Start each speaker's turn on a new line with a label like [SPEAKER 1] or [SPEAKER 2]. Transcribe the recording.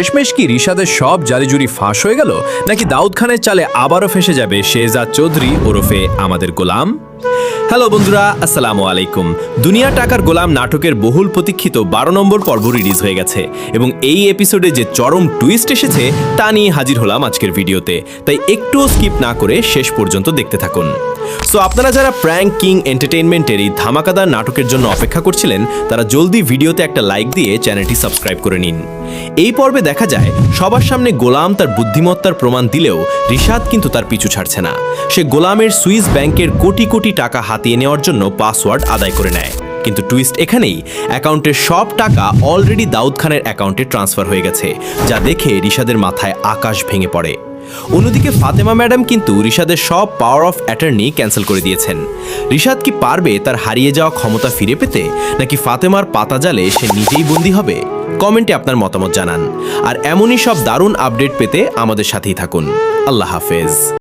[SPEAKER 1] শেষমেশ কি রিশাদের সব জারিজুরি ফাঁস হয়ে গেল, নাকি দাউদ খানের চালে আবারও ফেসে যাবে শেহজাদ চৌধুরী ওরফে আমাদের গোলাম? হ্যালো বন্ধুরা, আসসালামু আলাইকুম। দুনিয়া টাকার গোলাম নাটকের বহুল প্রতীক্ষিত 12 নম্বর পর্ব রিলিজ হয়ে গেছে এবং এই এপিসোডে যে চরম টুইস্ট এসেছে তা নিয়ে হাজির হলাম আজকের ভিডিওতে, তাই একটুও স্কিপ না করে শেষ পর্যন্ত দেখতে থাকুন। সো আপনারা যারা প্র্যাঙ্ক কিং এন্টারটেইনমেন্টের এই ধামাকাদার নাটকের জন্য অপেক্ষা করছিলেন, তারা জলদি ভিডিওতে একটা লাইক দিয়ে চ্যানেলটি সাবস্ক্রাইব করে নিন। এই পর্বে দেখা যায় সবার সামনে গোলাম তার বুদ্ধিমত্তার প্রমাণ দিলেও রিশাদ কিন্তু তার পিছু ছাড়ছে না। সে গোলামের সুইস ব্যাংকের কোটি কোটি টাকা হাতিয়ে নেওয়ার জন্য পাসওয়ার্ড আদায় করে নেয়। কিন্তু টুইস্ট এখানেই, অ্যাকাউন্টের সব টাকা অলরেডি দাউদ খানের অ্যাকাউন্টে ট্রান্সফার হয়ে গেছে, যা দেখে রিশাদের মাথায় আকাশ ভেঙে পড়ে। অন্যদিকে ফাতেমা ম্যাডাম কিন্তু রিশাদের সব পাওয়ার অফ অ্যাটর্নি ক্যান্সেল করে দিয়েছেন। রিশাদ কি পারবে তার হারিয়ে যাওয়া ক্ষমতা ফিরে পেতে, নাকি ফাতেমার পাতা জালে সে নিজেই বন্দী হবে? কমেন্টে আপনার মতামত জানান। আর এমনই সব দারুণ আপডেট পেতে আমাদের সাথেই থাকুন। আল্লাহ হাফেজ।